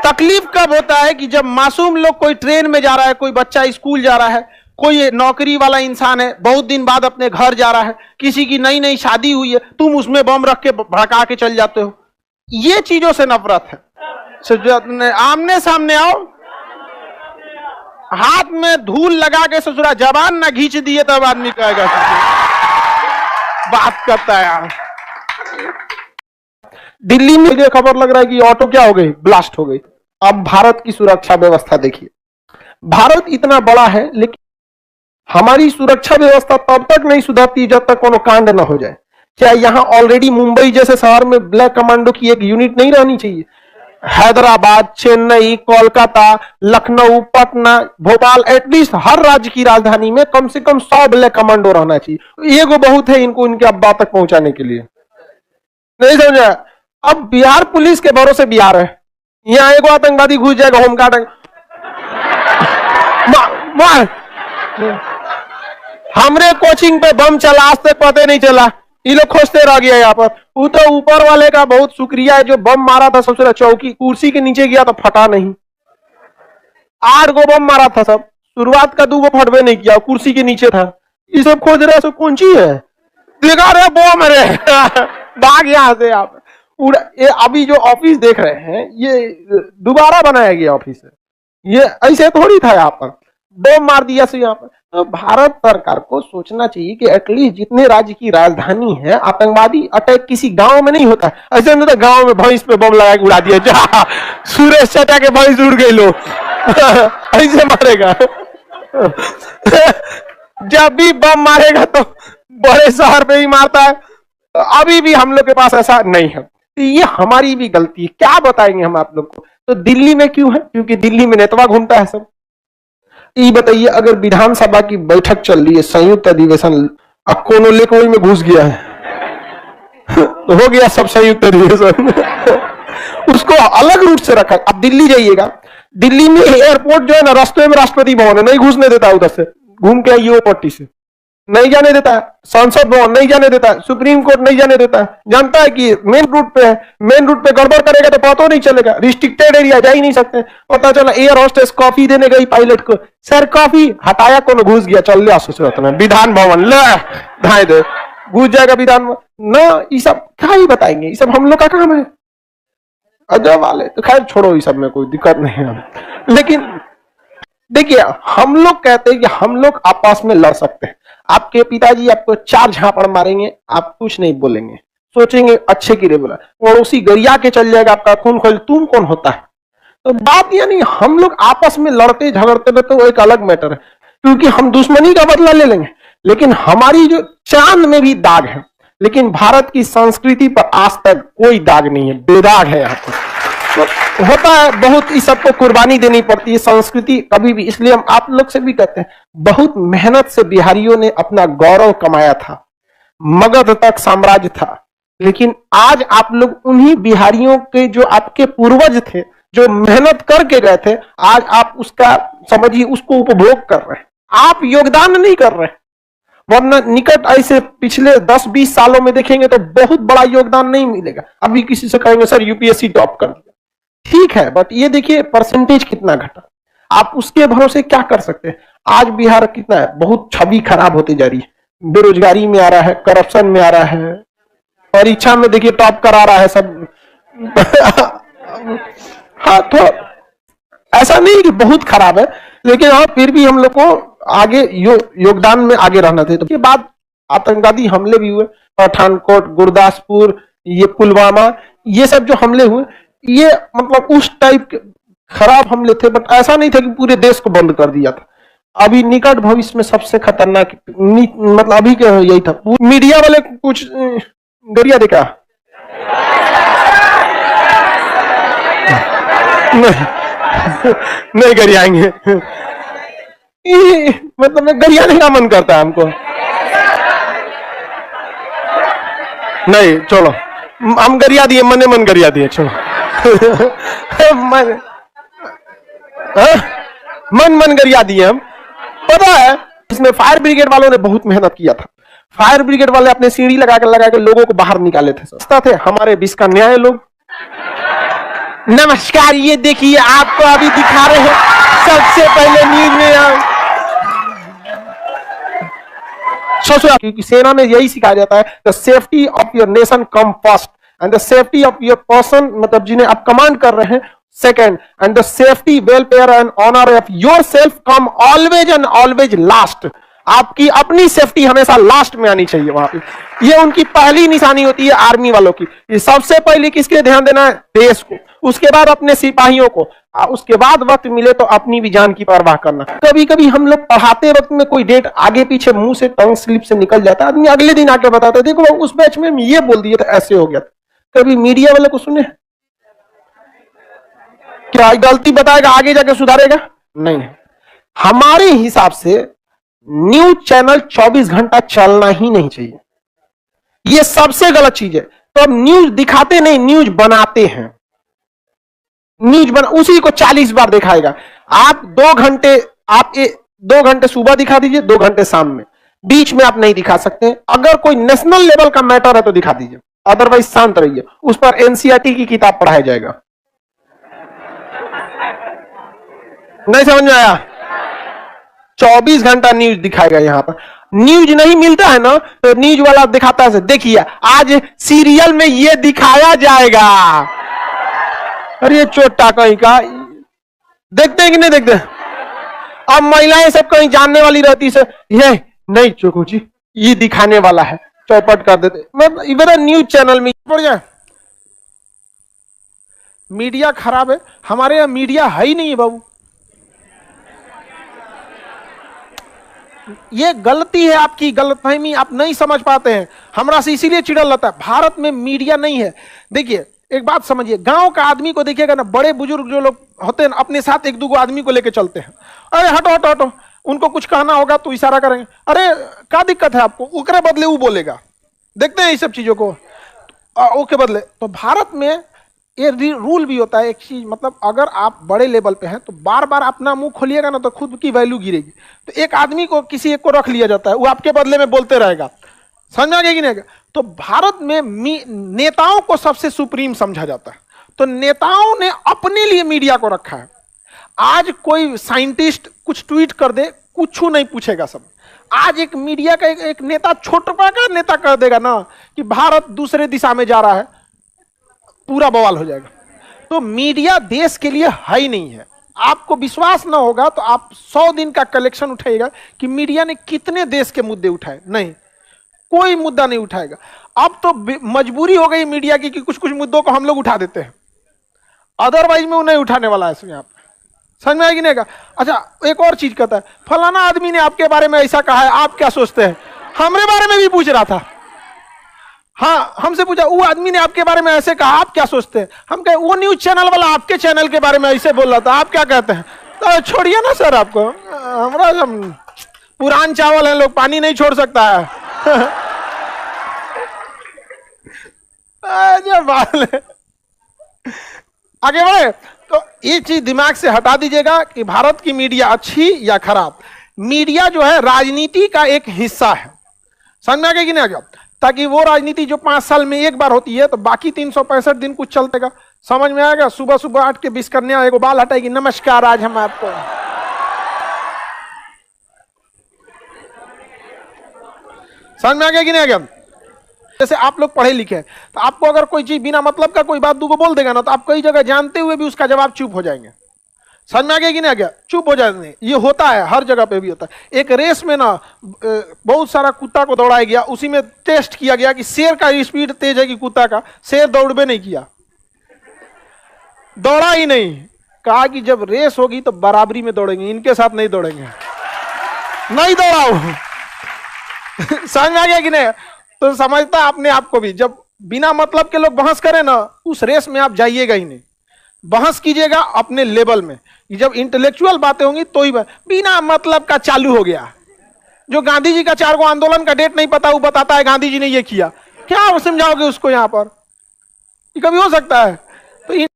तकलीफ कब होता है कि जब मासूम लोग, कोई ट्रेन में जा रहा है, कोई बच्चा स्कूल जा रहा है, कोई नौकरी वाला इंसान है, बहुत दिन बाद अपने घर जा रहा है, किसी की नई नई शादी हुई है, तुम उसमें बम रख के भड़का के चल जाते हो। ये चीजों से नफरत है। आमने सामने आओ, हाथ में धूल लगा के ससुरा जबान ना खींच दिए तब आदमी कहेगा बात करता है यार। दिल्ली में ये खबर लग रहा है कि ऑटो क्या हो गई, ब्लास्ट हो गई। अब भारत की सुरक्षा व्यवस्था देखिए, भारत इतना बड़ा है लेकिन हमारी सुरक्षा व्यवस्था तब तक नहीं सुधरती जब तक कोनो कांड ना हो जाए। क्या यहाँ ऑलरेडी मुंबई जैसे शहर में ब्लैक कमांडो की एक यूनिट नहीं रहनी चाहिए? हैदराबाद, चेन्नई, कोलकाता, लखनऊ, पटना, भोपाल, एटलीस्ट हर राज्य की राजधानी में कम से कम 100 ब्लैक कमांडो रहना चाहिए। ये बहुत है इनको इनके अब्बा तक पहुंचाने के लिए। नहीं समझा? अब बिहार पुलिस के भरोसे बिहार है, यहाँ एक आतंकवादी घुस जाएगा, होमगार्ड मार। हमरे कोचिंग पे बम चला, आज तक पता नहीं चला, ये लोग खोजते रह गया यहाँ पर। वो तो ऊपर वाले का बहुत शुक्रिया है जो बम मारा था, सबसे चौकी कुर्सी के नीचे गया तो फटा नहीं। 8 गो बम मारा था, सब शुरुआत का 2 गो फटवे नहीं किया, कुर्सी के नीचे था। ये सब खोज रहे, सब कौन ची है, दिखा रहे बम रे भाग यहाँ से आप। ये अभी जो ऑफिस देख रहे हैं ये दोबारा बनाया गया ऑफिस है, ये ऐसे थोड़ी था यहाँ पर, बम मार दिया से यहाँ पर। तो भारत सरकार को सोचना चाहिए कि एटलीस्ट जितने राज्य की राजधानी है, आतंकवादी अटैक किसी गांव में नहीं होता। ऐसे नहीं तो गांव में भैंस पे बम लगा के उड़ा दिया, जा सूरज चटा के भैंस उड़ गई लो ऐसे मारेगा जब भी बम मारेगा तो बड़े शहर पे ही मारता है। अभी भी हम लोग के पास ऐसा नहीं है, ये हमारी भी गलती है। क्या बताएंगे हम आप लोग को? तो दिल्ली में क्यों है? क्योंकि दिल्ली में नेतवा घूमता है सब। ये बताइए, अगर विधानसभा की बैठक चल रही है, संयुक्त अधिवेशन, अब कोनो लेके वही में घुस गया है तो हो गया सब संयुक्त अधिवेशन उसको अलग रूट से रखा। अब दिल्ली जाइएगा, दिल्ली में एयरपोर्ट जो है ना, रास्ते में राष्ट्रपति भवन है, नहीं घुसने देता, उधर से घूम के आइए वो पट्टी से नहीं जाने देता है, संसद भवन नहीं जाने देता है, सुप्रीम कोर्ट नहीं जाने देता है। जानता है कि मेन रूट पे है, मेन रूट पे गड़बड़ करेगा तो पता नहीं चलेगा, रिस्ट्रिक्टेड एरिया जा ही नहीं सकते। पता चला एयर होस्टेस कॉफी देने गई पायलट को, सर कॉफी हटाया, कौन घुस गया, चल लिया सूरत में विधान भवन, ले धाए दे घुस जाएगा विधान भवन ना। ये सब क्या ही बताएंगे, ये सब हम लोग का काम है अजब वाले। तो खैर छोड़ो, ये सब में कोई दिक्कत नहीं है। लेकिन देखिए, हम लोग कहते हैं कि हम लोग आपस में लड़ सकते हैं। आपके पिताजी आपको 4 झापड़ मारेंगे, आप कुछ नहीं बोलेंगे, सोचेंगे अच्छे की रे बोला, पड़ोसी गरिया के चल जाएगा, आपका खून खोल, तुम कौन होता है। तो बात यानी हम लोग आपस में लड़ते झगड़ते में तो एक अलग मैटर है, क्योंकि हम दुश्मनी का बदला ले लेंगे। लेकिन हमारी जो चांद में भी दाग है, लेकिन भारत की संस्कृति पर आज तक कोई दाग नहीं है, बेदाग है यहाँ पर। तो होता है बहुत, इस सबको कुर्बानी देनी पड़ती है संस्कृति कभी भी। इसलिए हम आप लोग से भी कहते हैं, बहुत मेहनत से बिहारियों ने अपना गौरव कमाया था, मगध तक साम्राज्य था। लेकिन आज आप लोग उन्हीं बिहारियों के जो आपके पूर्वज थे, जो मेहनत करके गए थे, आज आप उसका समझिए उसको उपभोग कर रहे हैं, आप योगदान नहीं कर रहे। वरना निकट ऐसे पिछले 10-20 सालों में देखेंगे तो बहुत बड़ा योगदान नहीं मिलेगा। अभी किसी से कहेंगे सर यूपीएससी टॉप कर दिया, ठीक है, बट ये देखिए परसेंटेज कितना घटा, आप उसके भरोसे क्या कर सकते हैं। आज बिहार कितना है, बहुत छवि खराब होती जा रही है, बेरोजगारी में आ रहा है, करप्शन में आ रहा है, परीक्षा में देखिए टॉप करा रहा है सब हाँ, तो ऐसा नहीं कि बहुत खराब है, लेकिन हाँ फिर भी हम लोग को आगे योगदान में आगे रहना चाहिए। तो के बाद आतंकवादी हमले भी हुए, पठानकोट, गुरदासपुर, ये पुलवामा, ये सब जो हमले हुए, ये मतलब उस टाइप के खराब हमले थे, बट ऐसा नहीं था कि पूरे देश को बंद कर दिया था। अभी निकट भविष्य में सबसे खतरनाक मतलब अभी के यही था। मीडिया वाले कुछ गरिया देखा नहीं गरियाएंगे मतलब गरियाने का मन करता है हमको। नहीं छोड़ो, हम गरिया दिए, मने मन गरिया दिए, छोड़ो मन गरिया दिए हम। पता है इसमें फायर ब्रिगेड वालों ने बहुत मेहनत किया था। फायर ब्रिगेड वाले अपने सीढ़ी लगा के लोगों को बाहर निकाले थे, सस्ता थे हमारे बीच का न्याय लोग। नमस्कार, ये देखिए आपको अभी दिखा रहे हैं सबसे पहले न्यूज में। क्योंकि सेना में यही सिखाया जाता है, the safety of your nation come first and the safety of your person, मतलब जिन्हें आप कमांड कर रहे हैं, second, and the safety welfare and honour of your self come always and always last. आपकी अपनी सेफ्टी हमेशा लास्ट में आनी चाहिए वहां पे। ये उनकी पहली निशानी होती है आर्मी वालों की। ये सबसे पहले किसके ध्यान देना है? देश को, उसके बाद अपने सिपाहियों को, उसके बाद वक्त मिले तो अपनी भी जान की परवाह करना। कभी कभी हम लोग पढ़ाते वक्त में कोई डेट आगे पीछे मुंह से टंग स्लिप से निकल जाता है, आदमी अगले दिन आके बताता है देखो उस बैच में ये बोल दिया था, ऐसे हो गया था। कभी मीडिया वाले को सुने? क्या गलती बताएगा आगे जाके सुधारेगा? नहीं। हमारे हिसाब से न्यूज चैनल 24 घंटा चलना ही नहीं चाहिए, यह सबसे गलत चीज है। तो अब न्यूज दिखाते नहीं, न्यूज बनाते हैं। उसी को 40 बार दिखाएगा। आप 2 घंटे, आप 2 घंटे सुबह दिखा दीजिए, 2 घंटे शाम में, बीच में आप नहीं दिखा सकते। अगर कोई नेशनल लेवल का मैटर है तो दिखा दीजिए, अदरवाइज शांत रहिए। उस पर एनसीईआरटी की किताब पढ़ाया जाएगा। नहीं समझ में आया? 24 घंटा न्यूज दिखाएगा। यहां पर न्यूज नहीं मिलता है ना, तो न्यूज वाला दिखाता है, देखिए आज सीरियल में ये दिखाया जाएगा। अरे चोटा कहीं का, देखते हैं कि नहीं देखते? अब महिलाएं सब कहीं जानने वाली रहती है, ये नहीं चोको जी ये दिखाने वाला है, चौपट कर देते। मतलब इधर न्यूज चैनल में पड़ जाए। मीडिया खराब है, हमारे यहां मीडिया है ही नहीं है बाबू। ये गलती है आपकी, गलतफहमी, आप नहीं समझ पाते हैं। हमरा से इसीलिए चिड़ल रहता है, भारत में मीडिया नहीं है। देखिए एक बात समझिए, गांव का आदमी को देखिएगा ना, बड़े बुजुर्ग जो लोग होते हैं अपने साथ 1-2 आदमी को लेकर चलते हैं। अरे हटो हटो हटो, उनको कुछ कहना होगा तो इशारा करेंगे, अरे क्या दिक्कत है आपको, उसके बदले वो बोलेगा। देखते हैं ये सब चीजों को, उसके बदले। तो भारत में ये रूल भी होता है एक चीज, मतलब अगर आप बड़े लेवल पे हैं तो बार बार अपना मुंह खोलिएगा ना तो खुद की वैल्यू गिरेगी। तो एक आदमी को, किसी एक को रख लिया जाता है, वो आपके बदले में बोलते रहेगा। समझ में आ गया कि नहीं? तो भारत में नेताओं को सबसे सुप्रीम समझा जाता है, तो नेताओं ने अपने लिए मीडिया को रखा है। आज कोई साइंटिस्ट कुछ ट्वीट कर दे, कुछ नहीं पूछेगा सब। आज एक मीडिया का एक नेता, छोटा का नेता कर देगा ना कि भारत दूसरे दिशा में जा रहा है, पूरा बवाल हो जाएगा। तो मीडिया देश के लिए है ही नहीं है। आपको विश्वास ना होगा तो आप 100 दिन का कलेक्शन उठाइएगा कि मीडिया ने कितने देश के मुद्दे उठाए, नहीं, कोई मुद्दा नहीं उठाएगा। अब तो मजबूरी हो गई मीडिया की कि कुछ कुछ मुद्दों को हम लोग उठा देते हैं, अदरवाइज में वो नहीं उठाने वाला है यहाँ पे। समझ में आएगी नहीं का? अच्छा एक और चीज कहता है, फलाना आदमी ने आपके बारे में ऐसा कहा है, आप क्या सोचते हैं? हमारे बारे में भी पूछ रहा था। हाँ, हमसे पूछा वो आदमी ने आपके बारे में ऐसे कहा, आप क्या सोचते हैं? हम कहे वो न्यूज चैनल वाला आपके चैनल के बारे में ऐसे बोल रहा था, आप क्या कहते हैं? तो छोड़िए ना सर, आपको हमारा पुरान चावल है, लोग पानी नहीं छोड़ सकता है। आगे बढ़े तो ये चीज दिमाग से हटा दीजिएगा कि भारत की मीडिया अच्छी या खराब। मीडिया जो है राजनीति का एक हिस्सा है, समझ में आ गया कि नहीं आ गया? ताकि वो राजनीति जो 5 साल में एक बार होती है तो बाकी 365 दिन कुछ चलतेगा। समझ में आएगा? सुबह सुबह 8 के 20 करने आएगा, बाल हटाएगी, नमस्कार आज हम आपको। समझ में आ गया कि नहीं आ गया? जैसे आप लोग पढ़े लिखे हैं तो आपको अगर कोई चीज बिना मतलब का कोई बात दूगो बोल देगा ना तो आप कई जगह जानते हुए भी उसका जवाब चुप हो जाएंगे। समझ में आ गया कि नहीं आ गया? चुप हो जाएंगे। ये होता है, हर जगह पे भी होता है। एक रेस में ना बहुत सारा कुत्ता को दौड़ाया गया, उसी में टेस्ट किया गया कि शेर का स्पीड तेज है कि कुत्ता का। शेर दौड़बे नहीं किया, दौड़ा ही नहीं। कहा कि जब रेस होगी तो बराबरी में दौड़ेंगे, इनके साथ नहीं दौड़ेंगे। नहीं दौड़ा। समझ में आ गया कि नहीं? तो समझता अपने आप को भी, जब बिना मतलब के लोग बहस करें ना उस रेस में आप जाइएगा ही नहीं। बहस कीजिएगा अपने लेवल में, जब इंटेलेक्चुअल बातें होंगी तो ही। बिना मतलब का चालू हो गया, जो गांधी जी का 4 गो आंदोलन का डेट नहीं पता वो बताता है गांधी जी ने ये किया, क्या समझाओगे उसको? यहां पर कभी हो सकता है? तो